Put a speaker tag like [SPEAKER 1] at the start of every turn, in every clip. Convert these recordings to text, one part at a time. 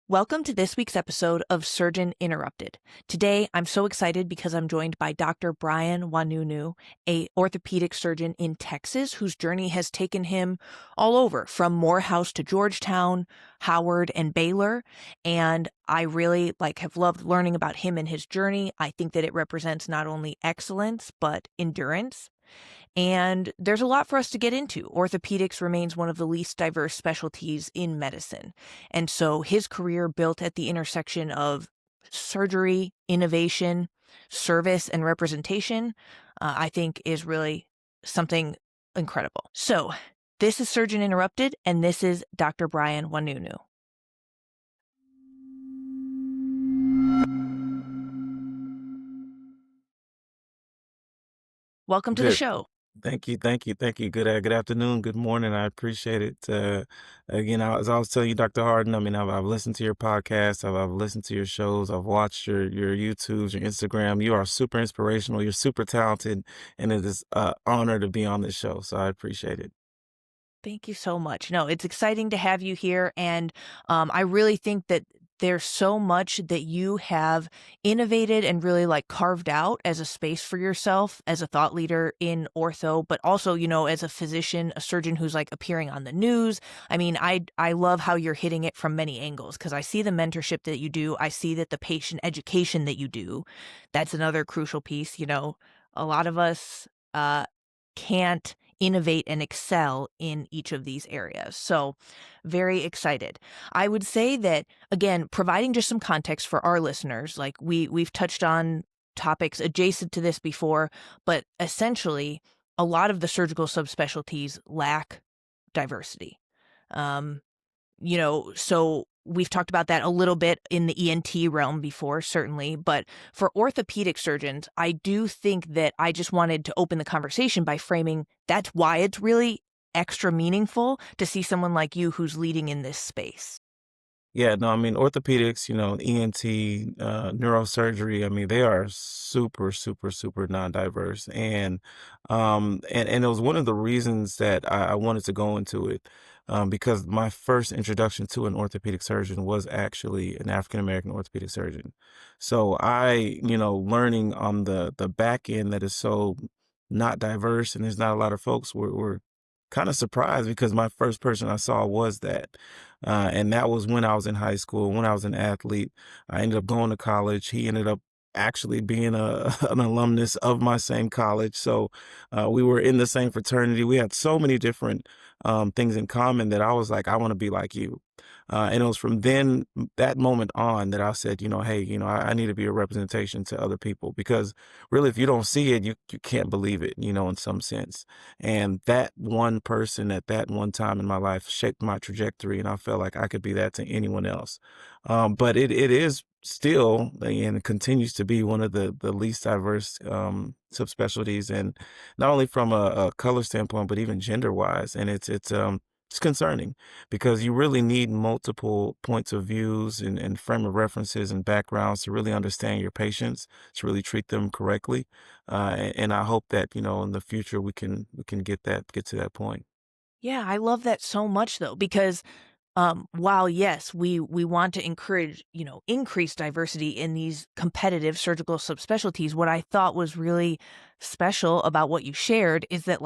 [SPEAKER 1] Welcome to this week's episode of Surgeon Interrupted. Today, I'm so excited because I'm joined by Dr. Brian Nwannunu, a orthopedic surgeon in Texas whose journey has taken him all over, from Morehouse to Georgetown, Howard, and Baylor. And I really have loved learning about him and his journey. I think that it represents not only excellence, but endurance. And there's a lot for us to get into. Orthopedics remains one of the least diverse specialties in medicine. And so his career built at the intersection of surgery, innovation, service, and representation, I think is really something incredible. So this is Surgeon Interrupted, and this is Dr. Brian Nwannunu. Welcome to the
[SPEAKER 2] Good.
[SPEAKER 1] show.
[SPEAKER 2] Thank you. Thank you. Thank you. Good afternoon. Good morning. I appreciate it. Again, as I was telling you, Dr. Hardin, I mean, I've listened to your podcast. I've listened to your shows. I've watched your YouTubes, your Instagram. You are super inspirational. You're super talented. And it is an honor to be on this show. So I appreciate it.
[SPEAKER 1] Thank you so much. No, it's exciting to have you here. And I really think that there's so much that you have innovated and really carved out as a space for yourself as a thought leader in ortho, but also, as a physician, a surgeon who's appearing on the news. I mean, I love how you're hitting it from many angles because I see the mentorship that you do. I see that the patient education that you do, that's another crucial piece. A lot of us can't innovate and excel in each of these areas. So very excited. I would say that, again, providing just some context for our listeners, we've touched on topics adjacent to this before, but essentially a lot of the surgical subspecialties lack diversity. So we've talked about that a little bit in the ENT realm before, certainly. But for orthopedic surgeons, I do think that I just wanted to open the conversation by framing that's why it's really extra meaningful to see someone like you who's leading in this space.
[SPEAKER 2] Yeah, no, I mean, orthopedics, ENT, neurosurgery, I mean, they are super, super, super non-diverse. And it was one of the reasons that I wanted to go into it, because my first introduction to an orthopedic surgeon was actually an African-American orthopedic surgeon. So learning on the back end that is so not diverse and there's not a lot of folks were kind of surprised because my first person I saw was that. And that was when I was in high school, when I was an athlete. I ended up going to college. He ended up actually being an alumnus of my same college. So we were in the same fraternity. We had so many different things in common that I was like, I want to be like you. And it was from that moment on, that I said, hey, I need to be a representation to other people because really, if you don't see it, you can't believe it, in some sense. And that one person at that one time in my life shaped my trajectory, and I felt like I could be that to anyone else. But it is still, and it continues to be, one of the least diverse subspecialties, and not only from a color standpoint, but even gender wise. And it's concerning because you really need multiple points of views and frame of references and backgrounds to really understand your patients, to really treat them correctly. And I hope that, in the future we can get to that point.
[SPEAKER 1] Yeah, I love that so much though, because while yes, we want to encourage, increase diversity in these competitive surgical subspecialties, what I thought was really special about what you shared is that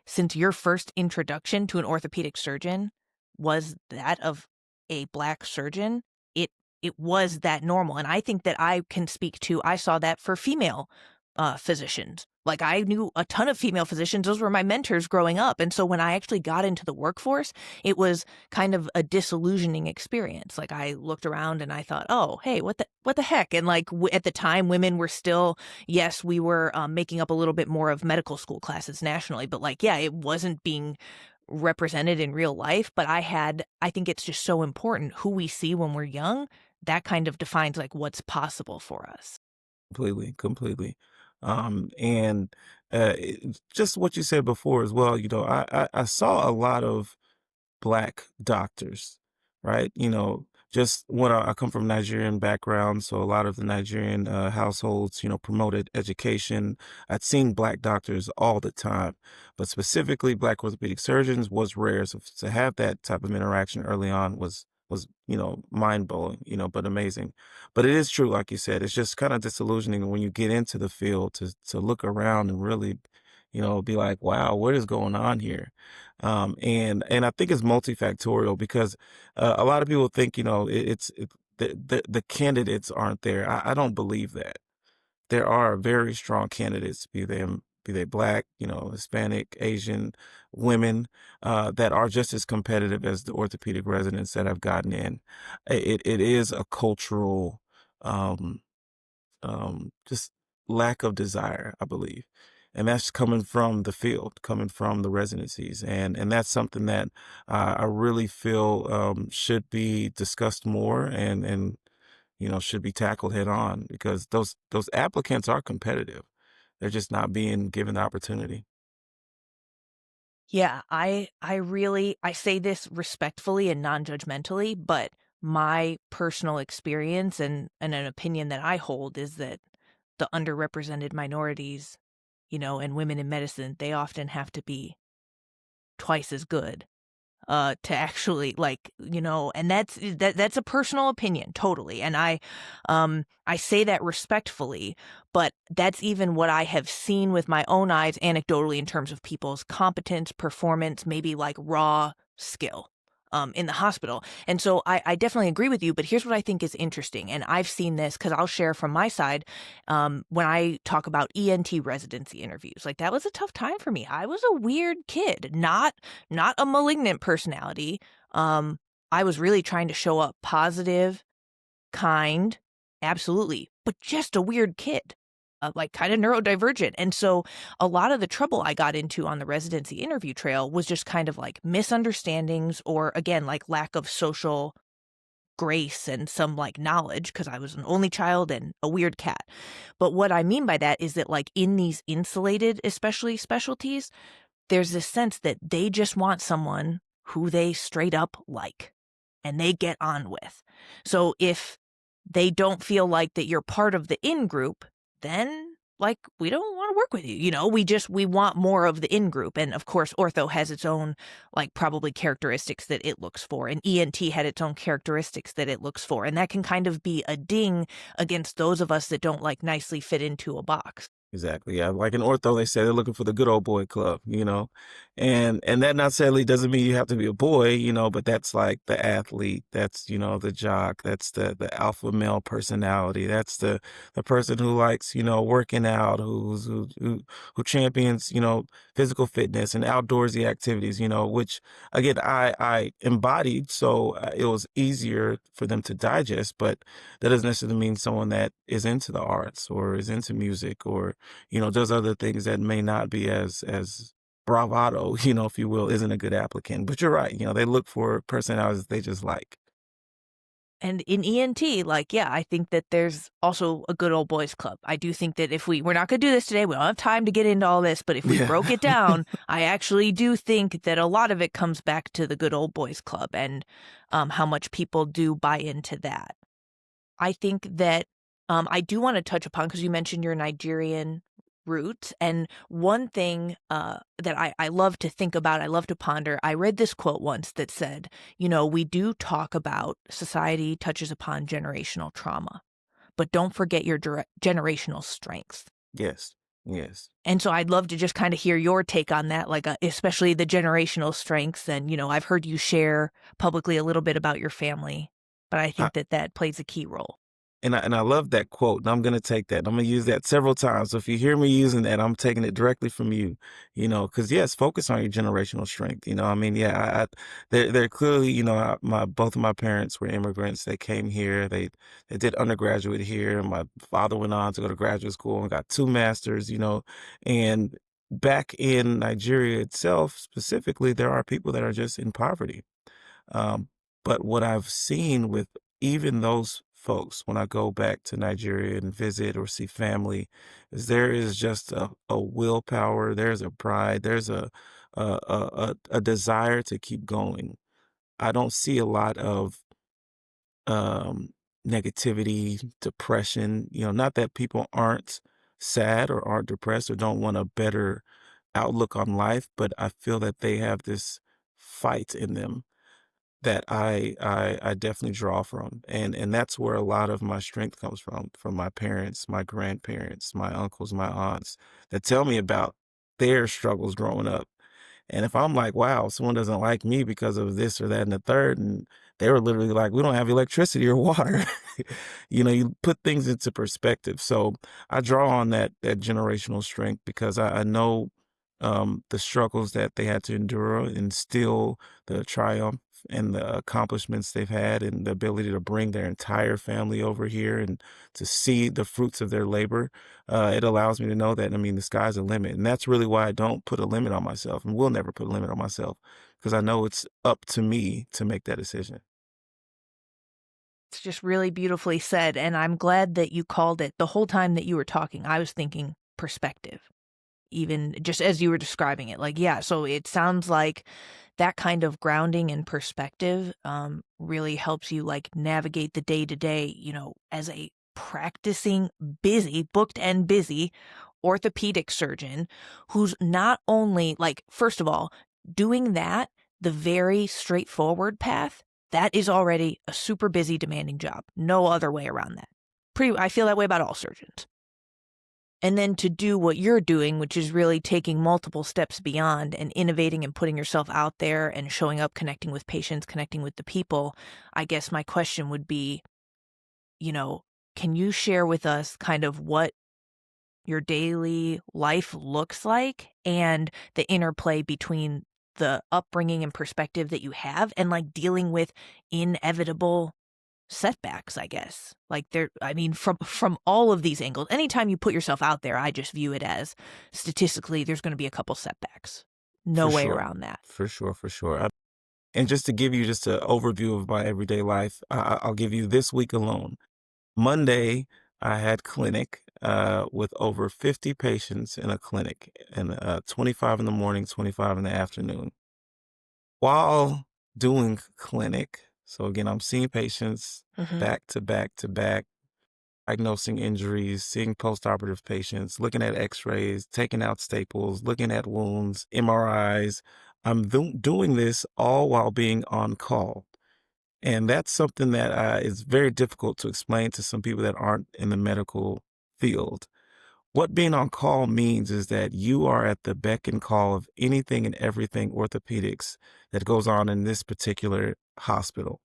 [SPEAKER 1] since your first introduction to an orthopedic surgeon was that of a Black surgeon, it was that normal. And I think that I can speak to, I saw that for female physicians. I knew a ton of female physicians. Those were my mentors growing up. And so when I actually got into the workforce, it was kind of a disillusioning experience. I looked around and I thought, oh, hey, what the heck? And at the time, women were still, yes, we were making up a little bit more of medical school classes nationally, but yeah, it wasn't being represented in real life. But I think it's just so important who we see when we're young. That kind of defines what's possible for us.
[SPEAKER 2] Completely, completely. And just what you said before as well, I saw a lot of Black doctors, right? Just what I come from Nigerian background, so a lot of the Nigerian households, promoted education. I'd seen Black doctors all the time, but specifically Black orthopedic surgeons was rare. So to have that type of interaction early on was was, mind blowing, but amazing. But it is true, like you said, it's just kind of disillusioning when you get into the field to look around and really, be like, wow, what is going on here? And I think it's multifactorial because a lot of people think, the candidates aren't there. I don't believe that. There are very strong candidates, be they Black, Hispanic, Asian, women, that are just as competitive as the orthopedic residents that have gotten in. It is a cultural, um, just lack of desire, I believe. And that's coming from the field, coming from the residencies, and that's something that I really feel should be discussed more and should be tackled head on because those applicants are competitive. They're just not being given the opportunity.
[SPEAKER 1] Yeah, I say this respectfully and non-judgmentally, but my personal experience and an opinion that I hold is that the underrepresented minorities, and women in medicine, they often have to be twice as good to actually like, and that's a personal opinion, totally. And I say that respectfully, but that's even what I have seen with my own eyes anecdotally in terms of people's competence, performance, maybe like raw skill. In the hospital. And so I definitely agree with you, but here's what I think is interesting. And I've seen this because I'll share from my side when I talk about ENT residency interviews. Like that was a tough time for me. I was a weird kid, not a malignant personality. Um, I was really trying to show up positive, kind, absolutely, but just a weird kid, like kind of neurodivergent. And so a lot of the trouble I got into on the residency interview trail was just kind of like misunderstandings or again, like lack of social grace and some like knowledge because I was an only child and a weird cat. But what I mean by that is that like in these insulated, especially specialties, there's this sense that they just want someone who they straight up like and they get on with. So if they don't feel like that you're part of the in group, then like we don't want to work with you. We want more of the in group. And of course, ortho has its own like probably characteristics that it looks for. And ENT had its own characteristics that it looks for. And that can kind of be a ding against those of us that don't like nicely fit into a box.
[SPEAKER 2] Exactly. Yeah. Like in ortho, they say they're looking for the good old boy club, and that not necessarily doesn't mean you have to be a boy, but that's like the athlete, that's, the jock, that's the alpha male personality. That's the person who likes, working out, who champions, physical fitness and outdoorsy activities, which again, I embodied. So it was easier for them to digest, but that doesn't necessarily mean someone that is into the arts or is into music or does other things that may not be as bravado, if you will, isn't a good applicant. But you're right, they look for personalities they just like.
[SPEAKER 1] And in ENT, like, yeah, I think that there's also a good old boys club. I do think that if we're not going to do this today, we don't have time to get into all this, but if we
[SPEAKER 2] Yeah.
[SPEAKER 1] broke it down, I actually do think that a lot of it comes back to the good old boys club and how much people do buy into that. I think that I do want to touch upon because you mentioned your Nigerian roots. And one thing that I love to think about, I love to ponder, I read this quote once that said, we do talk about society touches upon generational trauma, but don't forget your generational strengths.
[SPEAKER 2] Yes. Yes.
[SPEAKER 1] And so I'd love to just kind of hear your take on that, like especially the generational strengths. And, I've heard you share publicly a little bit about your family, but I think that that plays a key role.
[SPEAKER 2] And I love that quote, and I'm gonna take that. I'm gonna use that several times. So if you hear me using that, I'm taking it directly from you, because yes, focus on your generational strength. I mean, yeah, they're clearly, my both of my parents were immigrants. They came here. They did undergraduate here. My father went on to go to graduate school and got two masters. And back in Nigeria itself, specifically, there are people that are just in poverty. Um, but what I've seen with even those folks when I go back to Nigeria and visit or see family is there is just a willpower, there's a pride, there's a desire to keep going. I don't see a lot of um, negativity, depression, not that people aren't sad or aren't depressed or don't want a better outlook on life, but I feel that they have this fight in them that I definitely draw from, and that's where a lot of my strength comes from my parents, my grandparents, my uncles, my aunts, that tell me about their struggles growing up. And if I'm like, "Wow, someone doesn't like me because of this or that and the third," and they were literally like, "We don't have electricity or water." You put things into perspective. So I draw on that generational strength because I know, the struggles that they had to endure and still the triumph and the accomplishments they've had and the ability to bring their entire family over here and to see the fruits of their labor. It allows me to know that, I mean, the sky's the limit. And that's really why I don't put a limit on myself and will never put a limit on myself because I know it's up to me to make that decision.
[SPEAKER 1] It's just really beautifully said, and I'm glad that you called it the whole time that you were talking, I was thinking perspective, even just as you were describing it. Like, yeah, so it sounds like that kind of grounding and perspective, really helps you, like, navigate the day to day, as a practicing busy, booked and busy orthopedic surgeon who's not only like, first of all, doing that, the very straightforward path, that is already a super busy, demanding job. No other way around that. I feel that way about all surgeons. And then to do what you're doing, which is really taking multiple steps beyond and innovating and putting yourself out there and showing up, connecting with patients, connecting with the people, I guess my question would be, you know, can you share with us kind of what your daily life looks like and the interplay between the upbringing and perspective that you have and like dealing with inevitable setbacks, I guess. Like I mean, from all of these angles, anytime you put yourself out there, I just view it as statistically there's going to be a couple setbacks. No
[SPEAKER 2] For
[SPEAKER 1] way
[SPEAKER 2] sure.
[SPEAKER 1] around that.
[SPEAKER 2] For sure. For sure. And just to give you just an overview of my everyday life, I'll give you this week alone. Monday, I had clinic with over 50 patients in a clinic, and 25 in the morning, 25 in the afternoon. While doing clinic, so again, I'm seeing patients
[SPEAKER 1] Mhm.
[SPEAKER 2] back to back to back, diagnosing injuries, seeing postoperative patients, looking at x-rays, taking out staples, looking at wounds, MRIs. I'm doing this all while being on call. And that's something that is very difficult to explain to some people that aren't in the medical field. What being on call means is that you are at the beck and call of anything and everything orthopedics that goes on in this particular hospital.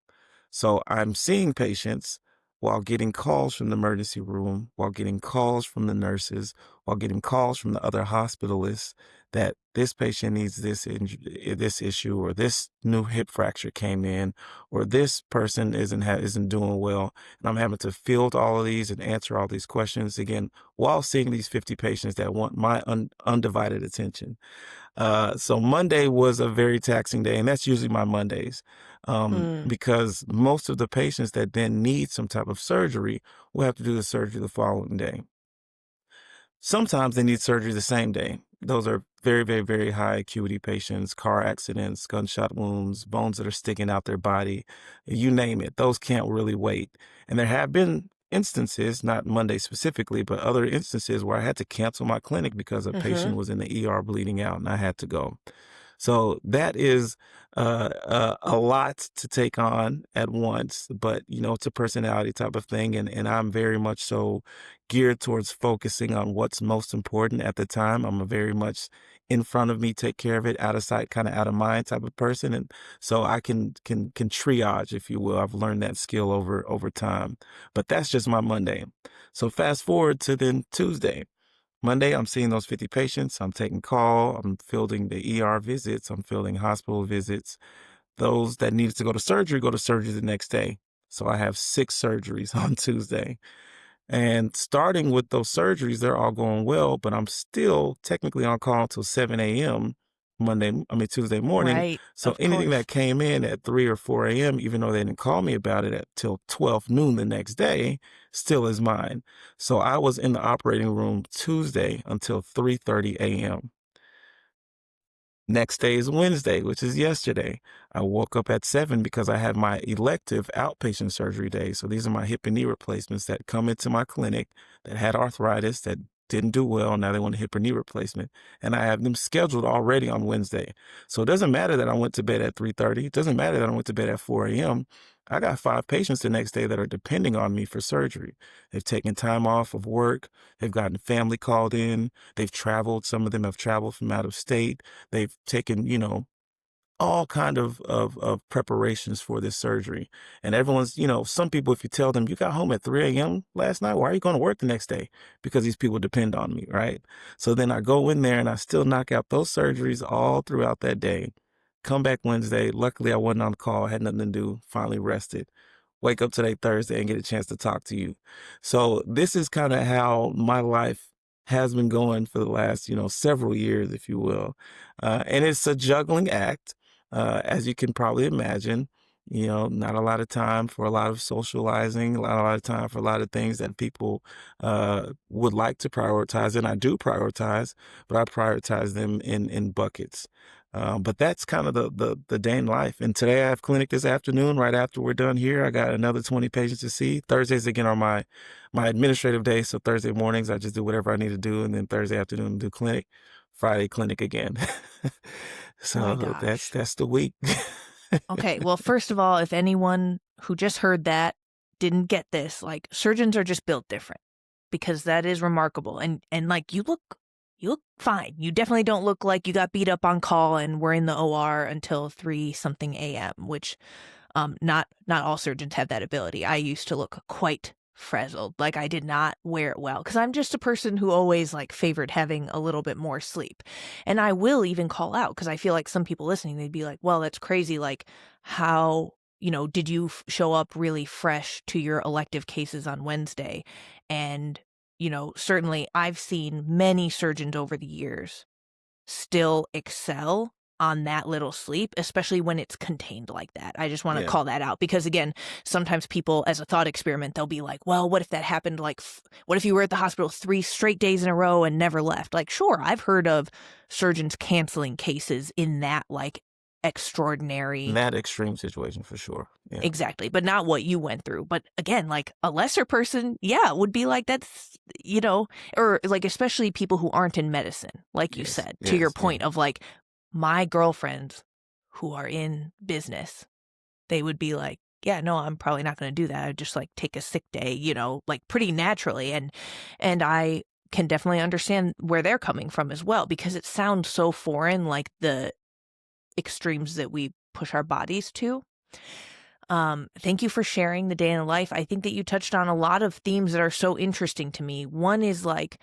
[SPEAKER 2] So I'm seeing patients while getting calls from the emergency room, while getting calls from the nurses, while getting calls from the other hospitalists that this patient needs this issue, or this new hip fracture came in, or this person isn't doing well. And I'm having to field all of these and answer all these questions again while seeing these 50 patients that want my undivided attention. So Monday was a very taxing day, and that's usually my Mondays,
[SPEAKER 1] Mm,
[SPEAKER 2] because most of the patients that then need some type of surgery will have to do the surgery the following day. Sometimes they need surgery the same day. Those are very, very, very high acuity patients, car accidents, gunshot wounds, bones that are sticking out their body, you name it. Those can't really wait. And there have been instances, not Monday specifically, but other instances where I had to cancel my clinic because a
[SPEAKER 1] mhm.
[SPEAKER 2] patient was in the ER bleeding out and I had to go. So that is a lot to take on at once, but it's a personality type of thing, and I'm very much so geared towards focusing on what's most important at the time. I'm a very much in front of me, take care of it, out of sight, kind of out of mind type of person, and so I can triage, if you will. I've learned that skill over time, but that's just my Monday. So fast forward to then Tuesday. Monday, I'm seeing those 50 patients. I'm taking call. I'm fielding the ER visits. I'm fielding hospital visits. Those that needed to go to surgery the next day. So I have 6 surgeries on Tuesday. And starting with those surgeries, they're all going well, but I'm still technically on call until 7 a.m. Tuesday morning.
[SPEAKER 1] Right,
[SPEAKER 2] So
[SPEAKER 1] of
[SPEAKER 2] anything
[SPEAKER 1] course.
[SPEAKER 2] that came in at 3 or 4 a.m., even though they didn't call me about it till 12 noon the next day, still is mine. So I was in the operating room Tuesday until 3:30 a.m. Next day is Wednesday, which is yesterday. I woke up at 7 because I had my elective outpatient surgery day. So these are my hip and knee replacements that come into my clinic that had arthritis, that didn't do well. Now they want a hip or knee replacement, and I have them scheduled already on Wednesday. So it doesn't matter that I went to bed at 3:30. It doesn't matter that I went to bed at 4 a.m. I got 5 patients the next day that are depending on me for surgery. They've taken time off of work. They've gotten family called in. They've traveled. Some of them have traveled from out of state. They've taken, all kind of preparations for this surgery. And everyone's, some people, if you tell them you got home at 3 a.m. last night, why are you going to work the next day? Because these people depend on me, right? So then I go in there and I still knock out those surgeries all throughout that day. Come back Wednesday. Luckily, I wasn't on call, had nothing to do, finally rested. Wake up today, Thursday, and get a chance to talk to you. So this is kind of how my life has been going for the last, several years, if you will. And it's a juggling act, as you can probably imagine. Not a lot of time for a lot of socializing, a lot of time for a lot of things that people would like to prioritize, and I do prioritize, but I prioritize them in buckets. But that's kind of the day in life. And today I have clinic this afternoon. Right after we're done here, I got another 20 patients to see. Thursdays again are my administrative day. So Thursday mornings I just do whatever I need to do, and then Thursday afternoon do clinic. Friday clinic again.
[SPEAKER 1] My
[SPEAKER 2] So that's
[SPEAKER 1] gosh.
[SPEAKER 2] that's the week.
[SPEAKER 1] Okay, well, first of all, if anyone who just heard that didn't get this, like, surgeons are just built different, because that is remarkable. And like, you look fine. You definitely don't look like you got beat up on call and were in the OR until 3 something AM, which not all surgeons have that ability. I used to look quite frazzled, like I did not wear it well, because I'm just a person who always like favored having a little bit more sleep. And I will even call out, because I feel like some people listening, they'd be like, well, that's crazy. Like, how, did you show up really fresh to your elective cases on Wednesday? And, certainly I've seen many surgeons over the years still excel on that little sleep, especially when it's contained like that. I just want to
[SPEAKER 2] Yeah.
[SPEAKER 1] call that out, because again, sometimes people, as a thought experiment, they'll be like, well, what if that happened? Like, what if you were at the hospital 3 straight days in a row and never left? Like, sure, I've heard of surgeons canceling cases in that like
[SPEAKER 2] In
[SPEAKER 1] extraordinary.
[SPEAKER 2] that extreme situation for sure. Yeah.
[SPEAKER 1] Exactly, but not what you went through. But again, like a lesser person, yeah, would be like, that's, or like, especially people who aren't in medicine, like you
[SPEAKER 2] Yes.
[SPEAKER 1] said, to your
[SPEAKER 2] Yes. Yeah.
[SPEAKER 1] point of like, my girlfriends who are in business, they would be like, yeah, no, I'm probably not going to do that. I'd just like take a sick day, like pretty naturally. And I can definitely understand where they're coming from as well, because it sounds so foreign, like the extremes that we push our bodies to. Thank you for sharing the day in the life. I think that you touched on a lot of themes that are so interesting to me. One is like,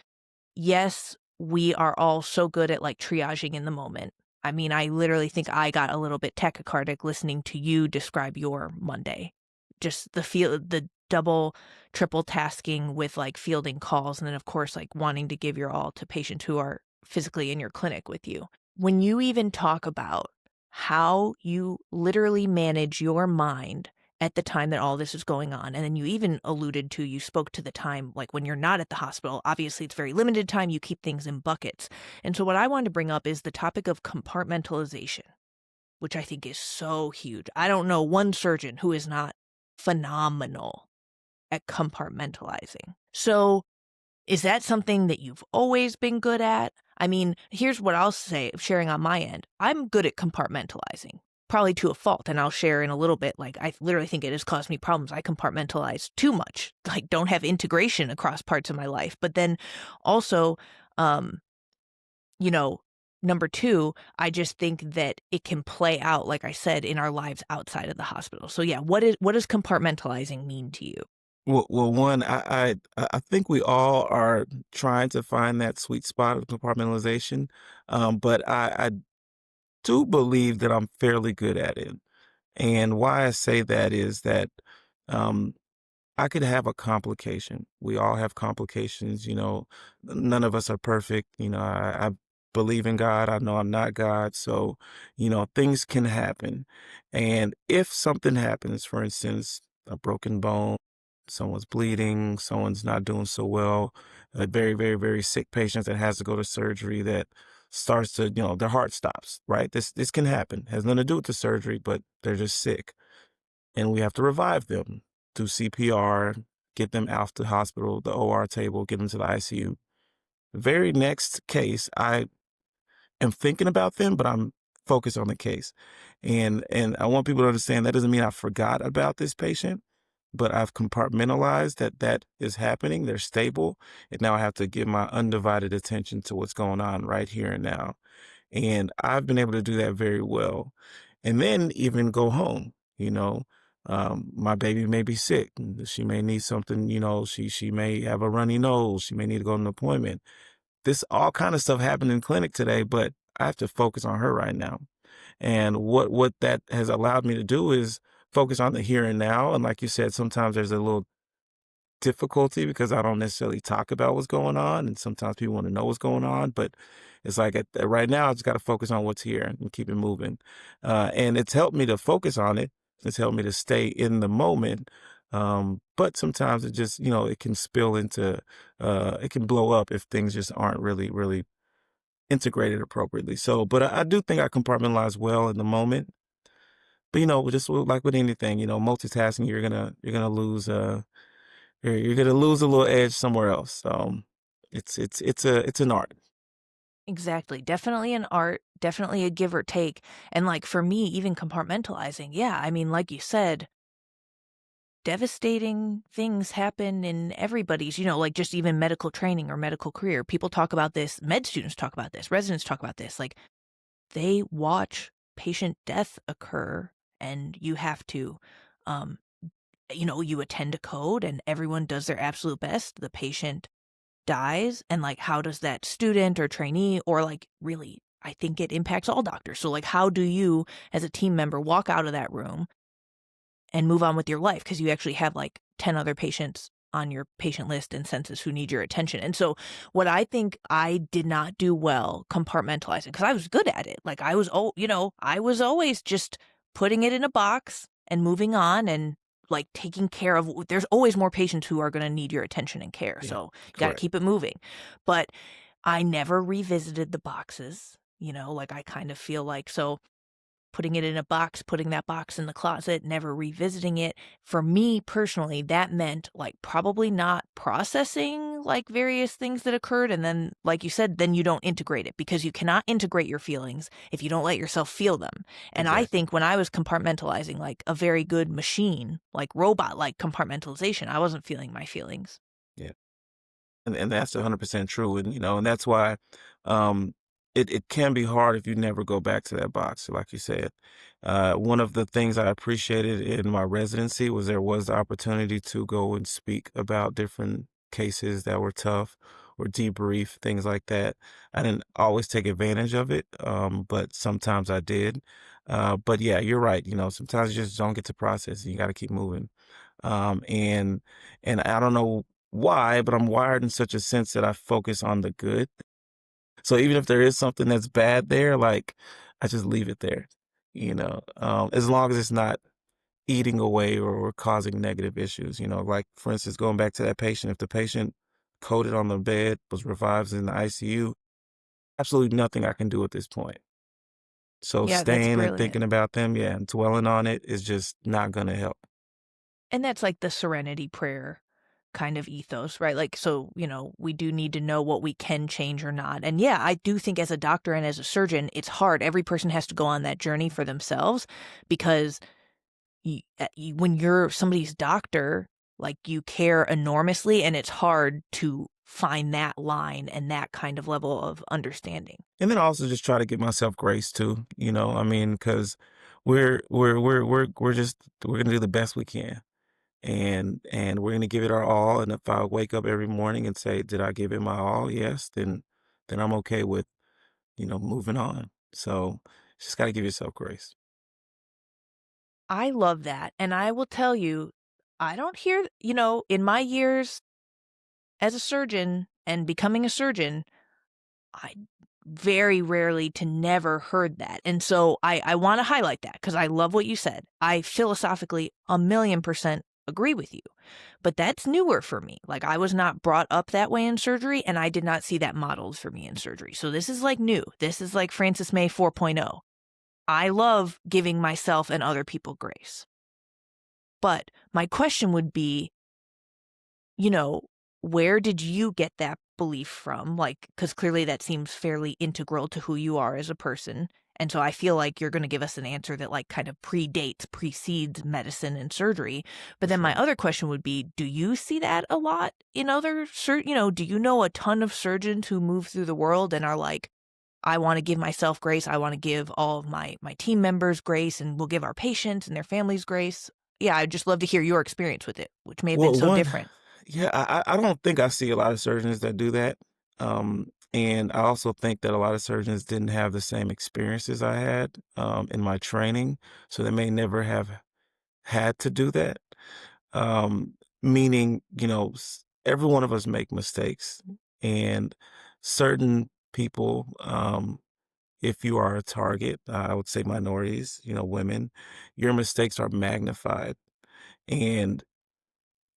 [SPEAKER 1] yes, we are all so good at like triaging in the moment. I mean, I literally think I got a little bit tachycardic listening to you describe your Monday. Just the double, triple tasking with like fielding calls, and then of course like wanting to give your all to patients who are physically in your clinic with you. When you even talk about how you literally manage your mind at the time that all this is going on, and then you even alluded to, you spoke to the time like when you're not at the hospital, obviously it's very limited time, you keep things in buckets. And so what I wanted to bring up is the topic of compartmentalization, which I think is so huge. I don't know one surgeon who is not phenomenal at compartmentalizing. So is that something that you've always been good at? I mean, here's what I'll say, sharing on my end. I'm good at compartmentalizing, probably to a fault, and I'll share in a little bit. Like, I literally think it has caused me problems. I compartmentalize too much, like, don't have integration across parts of my life. But then also, um, you know, number two, I just think that it can play out, like I said, in our lives outside of the hospital. So yeah, what does compartmentalizing mean to you?
[SPEAKER 2] Well, one, I think we all are trying to find that sweet spot of compartmentalization, but I do believe that I'm fairly good at it. And why I say that is that um, I could have a complication. We all have complications, none of us are perfect. I believe in God. I know I'm not God. So, things can happen. And if something happens, for instance, a broken bone, someone's bleeding, someone's not doing so well, a very, very, very sick patient that has to go to surgery that starts to, their heart stops, right? This can happen. Has nothing to do with the surgery, but they're just sick and we have to revive them, do CPR, get them out the hospital, the OR table, get them to the ICU. Very next case, I am thinking about them, but I'm focused on the case. And I want people to understand that doesn't mean I forgot about this patient, but I've compartmentalized that that is happening. They're stable. And now I have to give my undivided attention to what's going on right here and now. And I've been able to do that very well. And then even go home, you know. My baby may be sick. She may need something, she may have a runny nose. She may need to go to an appointment. This all kind of stuff happened in clinic today, but I have to focus on her right now. And what that has allowed me to do is focus on the here and now. And like you said, sometimes there's a little difficulty because I don't necessarily talk about what's going on, and sometimes people want to know what's going on. But it's like right now, I just got to focus on what's here and keep it moving. And it's helped me to focus on it. It's helped me to stay in the moment. But sometimes it just, it can spill into, it can blow up if things just aren't really integrated appropriately. So, but I do think I compartmentalize well in the moment. But just like with anything, multitasking, you're gonna lose you're gonna lose a little edge somewhere else. So it's an art.
[SPEAKER 1] Exactly. Definitely an art, definitely a give or take. And like for me, even compartmentalizing, yeah, I mean, like you said, devastating things happen in everybody's, like just even medical training or medical career. People talk about this, med students talk about this, residents talk about this. Like they watch patient death occur and you have to, um, you attend a code and everyone does their absolute best. The patient dies, and like how does that student or trainee, or like really, I think it impacts all doctors. So like how do you as a team member walk out of that room and move on with your life because you actually have like 10 other patients on your patient list and census who need your attention. And so what I think I did not do well compartmentalizing, because I was good at it. Like I was always just putting it in a box and moving on and like taking care of, there's always more patients who are going to need your attention and care.
[SPEAKER 2] Yeah,
[SPEAKER 1] So you got to
[SPEAKER 2] correct.
[SPEAKER 1] keep it moving. But I never revisited the boxes, like I kind of feel like, so putting it in a box, putting that box in the closet, never revisiting it. For me personally, that meant like probably not processing like various things that occurred. And then, like you said, then you don't integrate it because you cannot integrate your feelings if you don't let yourself feel them. And I
[SPEAKER 2] Exactly.
[SPEAKER 1] think when I was compartmentalizing like a very good machine, like robot like compartmentalization, I wasn't feeling my feelings.
[SPEAKER 2] Yeah. And that's 100% true. And and that's why um it can be hard if you never go back to that box, like you said. One of the things I appreciated in my residency was there was the opportunity to go and speak about different cases that were tough or debrief, things like that. I didn't always take advantage of it, but sometimes I did. But yeah, you're right. Sometimes you just don't get to process and you got to keep moving. Um, and and I don't know why, but I'm wired in such a sense that I focus on the good. So even if there is something that's bad there, like I just leave it there, as long as it's not eating away or causing negative issues, like for instance, going back to that patient, if the patient coded on the bed, was revived in the ICU, absolutely nothing I can do at this point. So
[SPEAKER 1] Yeah, that's
[SPEAKER 2] staying and
[SPEAKER 1] brilliant.
[SPEAKER 2] thinking about them, yeah, and dwelling on it is just not going to help.
[SPEAKER 1] And that's like the serenity prayer kind of ethos, right? Like, so, we do need to know what we can change or not. And yeah, I do think as a doctor and as a surgeon, it's hard. Every person has to go on that journey for themselves because when you're somebody's doctor, like you care enormously and it's hard to find that line and that kind of level of understanding.
[SPEAKER 2] And then also just try to give myself grace too, I mean, because we're gonna do the best we can, and we're gonna give it our all. And if I wake up every morning and say, "Did I give it my all?" Yes, then I'm okay with moving on. So just got to give yourself grace.
[SPEAKER 1] I love that. And I will tell you, I don't hear, in my years as a surgeon and becoming a surgeon, I very rarely to never heard that. And so I want to highlight that because I love what you said. I philosophically 1,000,000% agree with you. But that's newer for me. Like I was not brought up that way in surgery and I did not see that modeled for me in surgery. So this is like new. This is like Francis May 4.0. I love giving myself and other people grace. But my question would be, you know, where did you get that belief from? Like, because clearly that seems fairly integral to who you are as a person. And so I feel like you're going to give us an answer that like kind of precedes medicine and surgery. But
[SPEAKER 2] for
[SPEAKER 1] then my
[SPEAKER 2] sure.
[SPEAKER 1] other question would be, do you see that a lot in other do you know a ton of surgeons who move through the world and are like, I want to give myself grace. I want to give all of my team members grace, and we'll give our patients and their families grace. Yeah, I'd just love to hear your experience with it, which may have been
[SPEAKER 2] Well,
[SPEAKER 1] so
[SPEAKER 2] one,
[SPEAKER 1] different.
[SPEAKER 2] yeah, I don't think I see a lot of surgeons that do that. And I also think that a lot of surgeons didn't have the same experiences I had in my training, so they may never have had to do that. Um, Meaning, every one of us make mistakes, and certain people, if you are a target, I would say minorities, women, your mistakes are magnified. And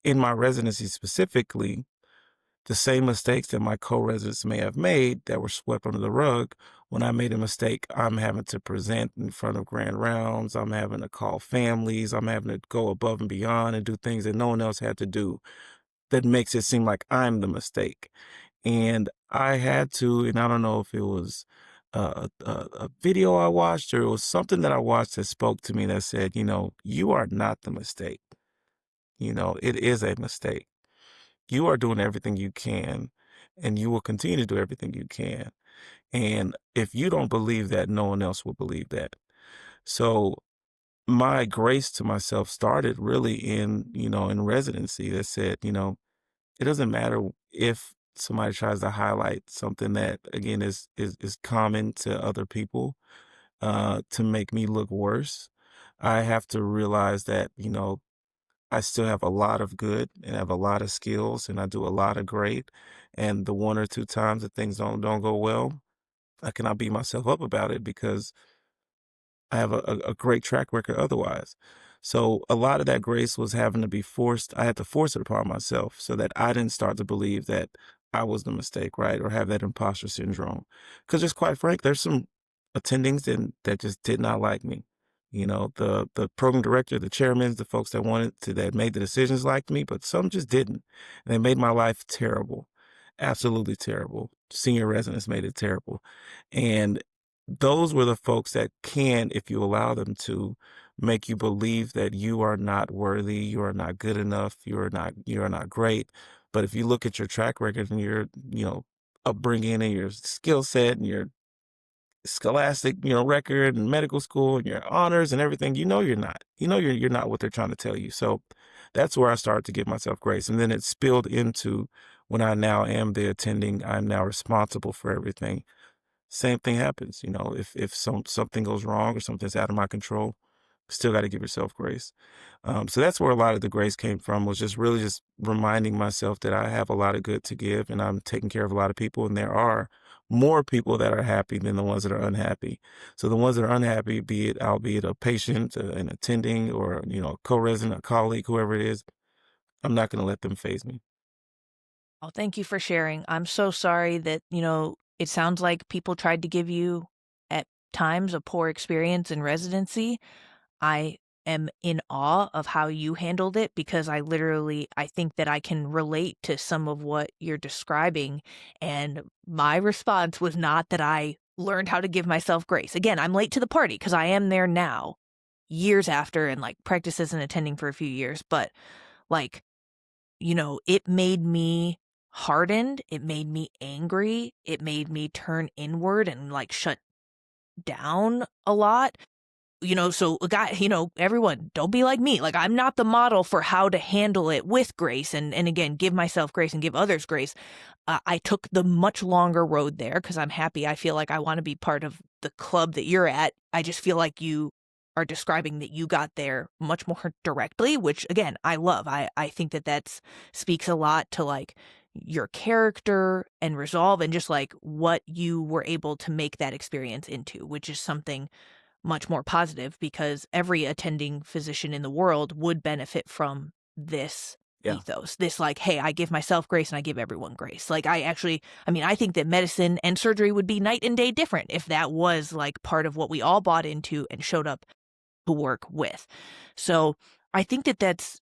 [SPEAKER 2] in my residency specifically, the same mistakes that my co-residents may have made that were swept under the rug, when I made a mistake, I'm having to present in front of grand rounds. I'm having to call families. I'm having to go above and beyond and do things that no one else had to do. That makes it seem like I'm the mistake. And I had to, and I don't know if it was a video I watched or it was something that I watched that spoke to me that said, you are not the mistake. It is a mistake. You are doing everything you can, and you will continue to do everything you can. And if you don't believe that, no one else will believe that. So my grace to myself started really in residency that said, it doesn't matter if somebody tries to highlight something that again is common to other people to make me look worse. I have to realize that, I still have a lot of good and have a lot of skills and I do a lot of great. And the one or two times that things don't go well, I cannot beat myself up about it because I have a great track record otherwise. So a lot of that grace was having to be forced. I had to force it upon myself so that I didn't start to believe that I was the mistake, right? Or have that imposter syndrome. Because just quite frank, there's some attendings that just did not like me. The program director, the chairmen, the folks that made the decisions liked me, but some just didn't. And they made my life terrible. Absolutely terrible. Senior residents made it terrible. And those were the folks that can, if you allow them to, make you believe that you are not worthy, you are not good enough, you are not great. But if you look at your track record and your, upbringing and your skill set and your scholastic, record and medical school and your honors and everything, you're not. You're not what they're trying to tell you. So that's where I started to give myself grace. And then it spilled into when I now am the attending, I'm now responsible for everything. Same thing happens, if something goes wrong or something's out of my control, still got to give yourself grace. So that's where a lot of the grace came from was just really just reminding myself that I have a lot of good to give and I'm taking care of a lot of people. And there are more people that are happy than the ones that are unhappy. So the ones that are unhappy, albeit a patient, an attending, or, a co-resident, a colleague, whoever it is, I'm not going to let them phase me.
[SPEAKER 1] Oh, thank you for sharing. I'm so sorry that, it sounds like people tried to give you at times a poor experience in residency. I am in awe of how you handled it because I think that I can relate to some of what you're describing. And my response was not that I learned how to give myself grace. Again, I'm late to the party because I am there now, years after, and like practices and attending for a few years. But like, it made me hardened. It made me angry. It made me turn inward and like shut down a lot. So a guy, everyone, don't be like me. Like I'm not the model for how to handle it with grace and again, give myself grace and give others grace. I took the much longer road there because I'm happy. I feel like I want to be part of the club that you're at. I just feel like you are describing that you got there much more directly, which again, I love. I think that speaks a lot to like your character and resolve and just like what you were able to make that experience into, which is something much more positive because every attending physician in the world would benefit from this
[SPEAKER 2] Yeah.
[SPEAKER 1] ethos. This like, hey, I give myself grace and I give everyone grace. Like I think that medicine and surgery would be night and day different if that was like part of what we all bought into and showed up to work with. So I think that that's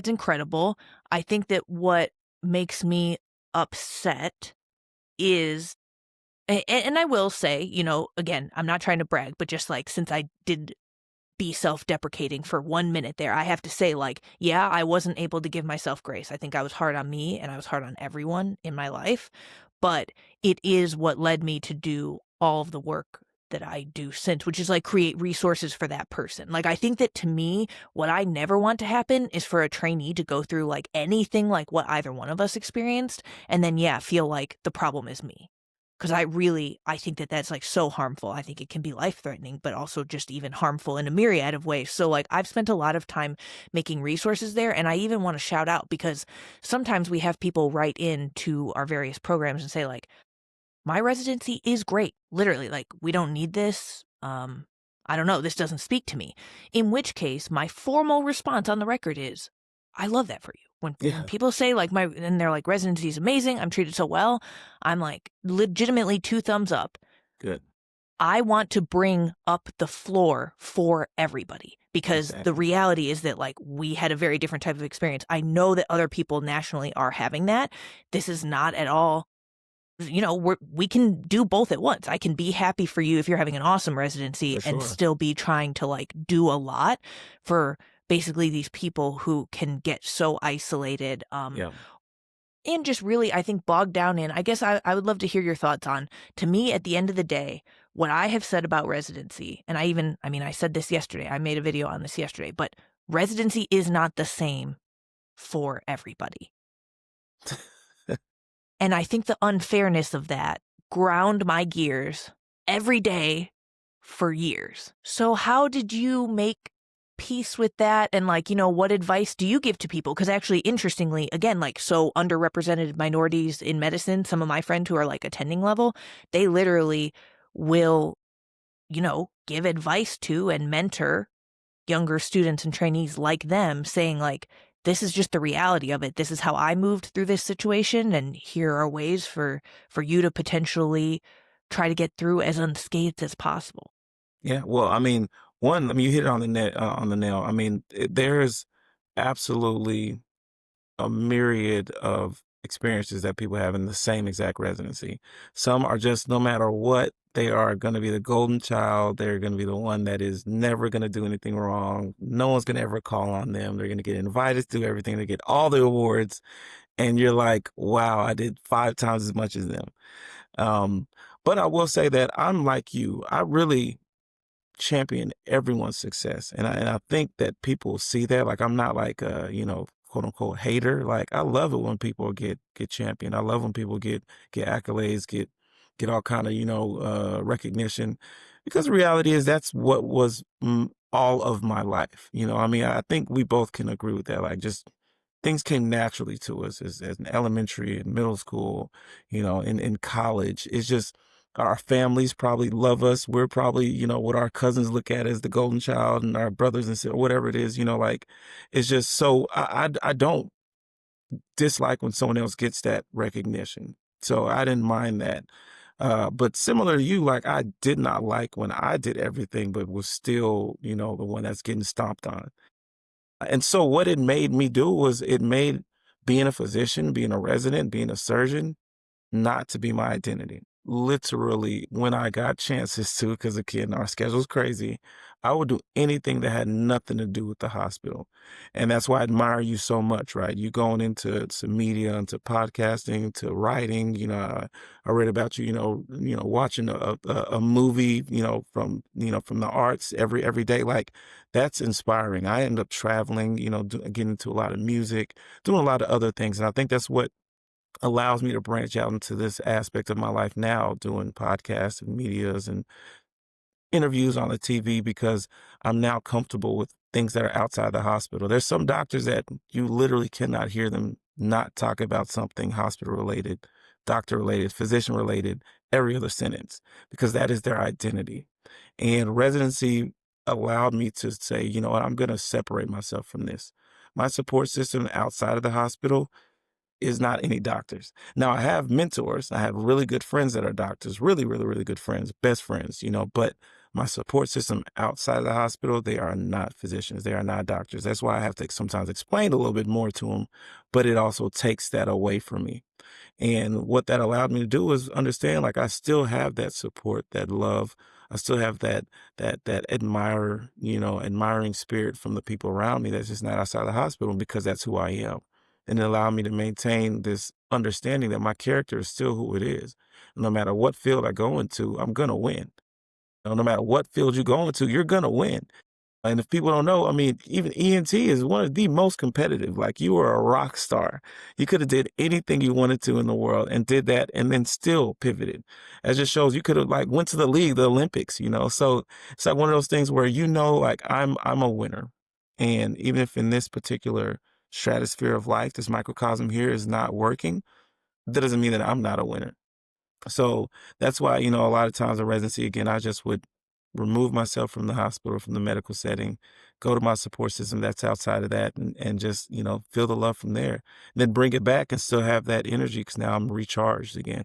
[SPEAKER 1] incredible. I think that what makes me upset is and I will say, again, I'm not trying to brag, but just like since I did be self-deprecating for 1 minute there, I have to say, like, yeah, I wasn't able to give myself grace. I think I was hard on me and I was hard on everyone in my life, but it is what led me to do all of the work that I do since, which is like create resources for that person. Like, I think that to me, what I never want to happen is for a trainee to go through like anything like what either one of us experienced and then, yeah, feel like the problem is me. Because I think that that's like so harmful. I think it can be life threatening, but also just even harmful in a myriad of ways. So like I've spent a lot of time making resources there. And I even want to shout out because sometimes we have people write in to our various programs and say like, my residency is great. Literally, like, we don't need this. I don't know. This doesn't speak to me. In which case, my formal response on the record is, I love that for you. When
[SPEAKER 2] Yeah,
[SPEAKER 1] people say like and they're like, residency is amazing, I'm treated so well, I'm like, legitimately 2 thumbs up.
[SPEAKER 2] good.
[SPEAKER 1] I want to bring up the floor for everybody because the
[SPEAKER 2] Exactly.
[SPEAKER 1] reality is that like we had a very different type of experience. I know that other people nationally are having that. This is not at all, we can do both at once. I can be happy for you if you're having an awesome residency
[SPEAKER 2] For
[SPEAKER 1] and
[SPEAKER 2] sure.
[SPEAKER 1] still be trying to like do a lot for basically these people who can get so isolated,
[SPEAKER 2] Yeah.
[SPEAKER 1] and just really, I think, bogged down in. I guess I would love to hear your thoughts on, to me, at the end of the day, what I have said about residency, and I said this yesterday, I made a video on this yesterday, but residency is not the same for everybody. And I think the unfairness of that ground my gears every day for years. So how did you make peace with that? And like, what advice do you give to people? Because actually, interestingly, again, like so underrepresented minorities in medicine, some of my friends who are like attending level, they literally will, give advice to and mentor younger students and trainees like them, saying like, this is just the reality of it. This is how I moved through this situation, and here are ways for you to potentially try to get through as unscathed as possible.
[SPEAKER 2] Yeah. Well, I mean, one, I mean, you hit it on the net on the nail. I mean, there's absolutely a myriad of experiences that people have in the same exact residency. Some are just no matter what, they are going to be the golden child. They're going to be the one that is never going to do anything wrong. No one's going to ever call on them. They're going to get invited to do everything. They get all the awards. And you're like, wow, I did 5 times as much as them. Um, but I will say that I'm like you. I really champion everyone's success. And I think that people see that. Like I'm not like a, quote unquote hater. Like I love it when people get championed. I love when people get accolades, get all kind of, recognition. Because the reality is that's what was all of my life. I mean, I think we both can agree with that. Like just things came naturally to us as an elementary and middle school, in college. It's just our families probably love us. We're probably, what our cousins look at as the golden child and our brothers and sisters, whatever it is, like it's just so I don't dislike when someone else gets that recognition. So I didn't mind that. But similar to you, like I did not like when I did everything, but was still, the one that's getting stomped on. And so what it made me do was it made being a physician, being a resident, being a surgeon, not to be my identity. Literally, when I got chances to, because again, our schedule's crazy, I would do anything that had nothing to do with the hospital. And that's why I admire you so much, right? You going into some media, into podcasting, to writing. I read about you, watching a movie, from the arts every day. Like that's inspiring. I end up traveling, getting into a lot of music, doing a lot of other things. And I think that's what allows me to branch out into this aspect of my life now, doing podcasts and medias and interviews on the TV because I'm now comfortable with things that are outside the hospital. There's some doctors that you literally cannot hear them not talk about something hospital related, doctor related, physician related, every other sentence, because that is their identity. And residency allowed me to say, you know what, I'm going to separate myself from this. My support system outside of the hospital is not any doctors. Now I have mentors. I have really good friends that are doctors, really, really, really good friends, best friends, but my support system outside of the hospital, they are not physicians, they are not doctors. That's why I have to sometimes explain a little bit more to them, but it also takes that away from me. And what that allowed me to do was understand, like, I still have that support, that love. I still have that admiring spirit from the people around me that's just not outside the hospital because that's who I am. And it allowed me to maintain this understanding that my character is still who it is. No matter what field I go into, I'm gonna win. No matter what field you go into, you're gonna win. And if people don't know, I mean, even ENT is one of the most competitive. Like, you are a rock star. You could have did anything you wanted to in the world and did that and then still pivoted. That just shows you could have like went to the league, the Olympics, you know. So it's like one of those things where like I'm a winner. And even if in this particular stratosphere of life, this microcosm here is not working, that doesn't mean that I'm not a winner. So that's why, a lot of times in residency, again, I just would remove myself from the hospital, from the medical setting, go to my support system that's outside of that and just, feel the love from there. Then bring it back and still have that energy because now I'm recharged again.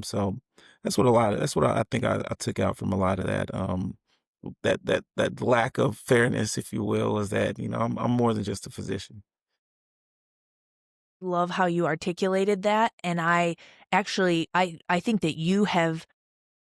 [SPEAKER 2] So that's what I think I took out from a lot of that. That lack of fairness, if you will, is that, I'm more than just a physician.
[SPEAKER 1] Love how you articulated that, and I think that you have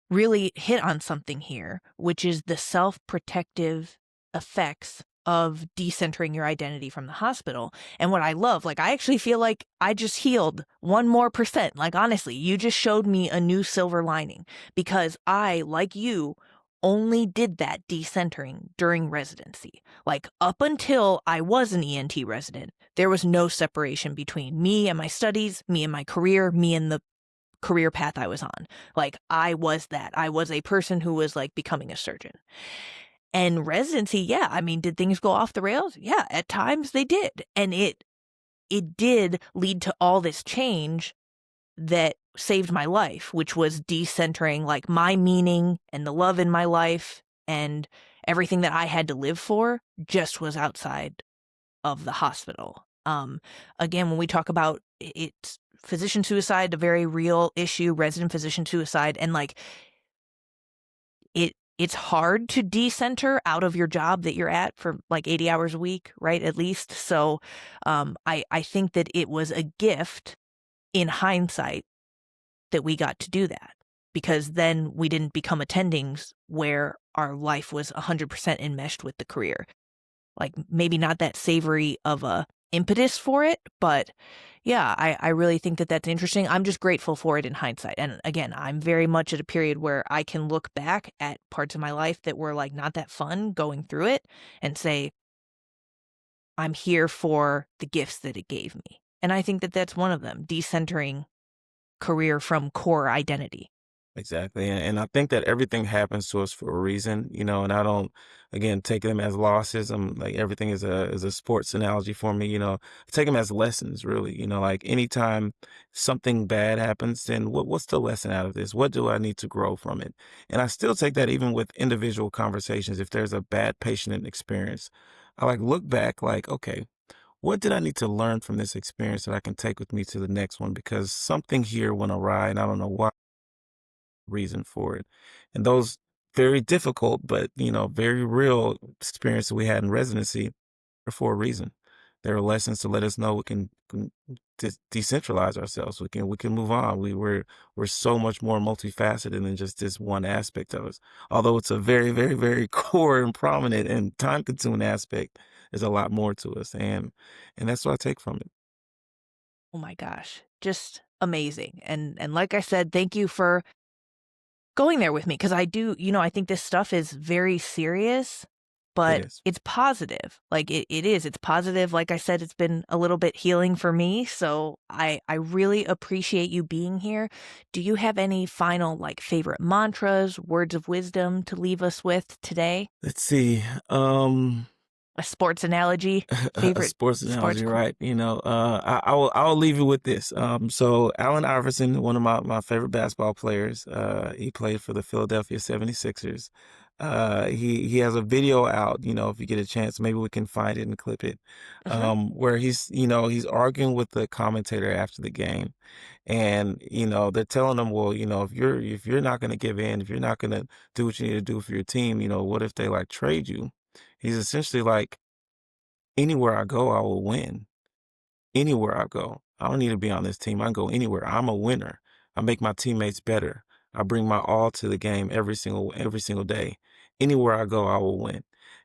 [SPEAKER 1] really hit on something here, which is the self-protective effects of decentering your identity from the hospital. And what I love, like, I actually feel like I just healed 1% more. Like, honestly, you just showed me a new silver lining because I, like you, only did that decentering during residency. Like, up until I was an ENT resident, there was no separation between me and my studies, me and my career, me and the career path I was on. Like, I was that. I was a person who was like becoming a surgeon. And residency, yeah, I mean, did things go off the rails? Yeah, at times they did. And it did lead to all this change that saved my life, which was decentering like my meaning and the love in my life, and everything that I had to live for just was outside of the hospital. Again, when we talk about it's physician suicide, a very real issue, resident physician suicide, and like it's hard to decenter out of your job that you're at for like 80 hours a week, right? At least. So I think that it was a gift in hindsight that we got to do that, because then we didn't become attendings where our life was 100% enmeshed with the career. Like, maybe not that savory of a impetus for it, but yeah, I really think that that's interesting. I'm just grateful for it in hindsight. And again, I'm very much at a period where I can look back at parts of my life that were like not that fun going through it and say, I'm here for the gifts that it gave me. And I think that that's one of them, decentering career from core identity.
[SPEAKER 2] Exactly. And I think that everything happens to us for a reason, and I don't, again, take them as losses. I'm like, everything is a sports analogy for me, I take them as lessons, really, like anytime something bad happens, then what's the lesson out of this? What do I need to grow from it? And I still take that even with individual conversations. If there's a bad patient experience, I like look back like, okay, what did I need to learn from this experience that I can take with me to the next one? Because something here went awry and I don't know why reason for it. And those very difficult, but very real experiences we had in residency are for a reason. There are lessons to let us know we can decentralize ourselves. We can move on. We're so much more multifaceted than just this one aspect of us. Although it's a very, very, very core and prominent and time consuming aspect, there's a lot more to us. And that's what I take from it.
[SPEAKER 1] Oh my gosh, just amazing. And like I said, thank you for going there with me, because I do, I think this stuff is very serious,
[SPEAKER 2] It
[SPEAKER 1] but
[SPEAKER 2] is.
[SPEAKER 1] it's positive. Like, it is. It's positive. Like I said, it's been a little bit healing for me. So I really appreciate you being here. Do you have any final like favorite mantras, words of wisdom to leave us with today?
[SPEAKER 2] Let's see.
[SPEAKER 1] A sports analogy,
[SPEAKER 2] A
[SPEAKER 1] favorite
[SPEAKER 2] sports
[SPEAKER 1] sports
[SPEAKER 2] analogy, right? I'll leave you with this. So Allen Iverson, one of my favorite basketball players, he played for the Philadelphia 76ers. He has a video out, if you get a chance, maybe we can find it and clip it,
[SPEAKER 1] Mhm.
[SPEAKER 2] where he's arguing with the commentator after the game. And, they're telling him, well, if you're not gonna give in, if you're not gonna do what you need to do for your team, what if they like trade you? He's essentially like, anywhere I go, I will win. Anywhere I go. I don't need to be on this team. I can go anywhere. I'm a winner. I make my teammates better. I bring my all to the game every single day. Anywhere I go, I will win.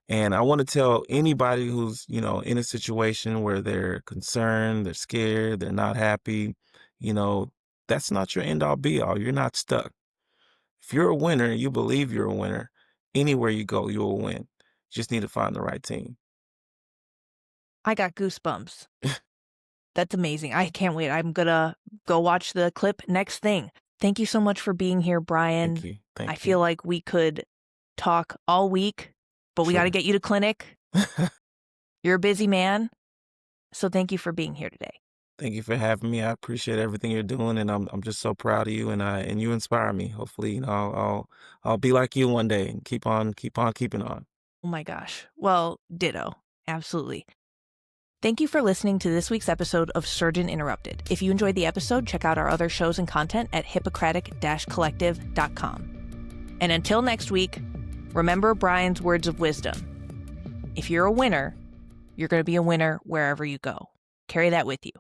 [SPEAKER 2] And I want to tell anybody who's, in a situation where they're concerned, they're scared, they're not happy, you know, that's not your end all be all. You're not stuck. If you're a winner, you believe you're a winner, anywhere you go, you will win. Just need to find the right team.
[SPEAKER 1] I got goosebumps. That's amazing. I can't wait. I'm gonna go watch the clip next thing. Thank you so much for being here,
[SPEAKER 2] Thank
[SPEAKER 1] Brian.
[SPEAKER 2] you.
[SPEAKER 1] I
[SPEAKER 2] Thank you.
[SPEAKER 1] feel like we could talk all week, but we got to
[SPEAKER 2] Sure.
[SPEAKER 1] get you to clinic. You're a busy man, so thank you for being here today.
[SPEAKER 2] Thank you for having me. I appreciate everything you're doing, and I'm just so proud of you, and you inspire me. Hopefully, I'll be like you one day and keep on keeping on.
[SPEAKER 1] Oh my gosh. Well, ditto. Absolutely. Thank you for listening to this week's episode of Surgeon Interrupted. If you enjoyed the episode, check out our other shows and content at hippocratic-collective.com. And until next week, remember Brian's words of wisdom. If you're a winner, you're going to be a winner wherever you go. Carry that with you.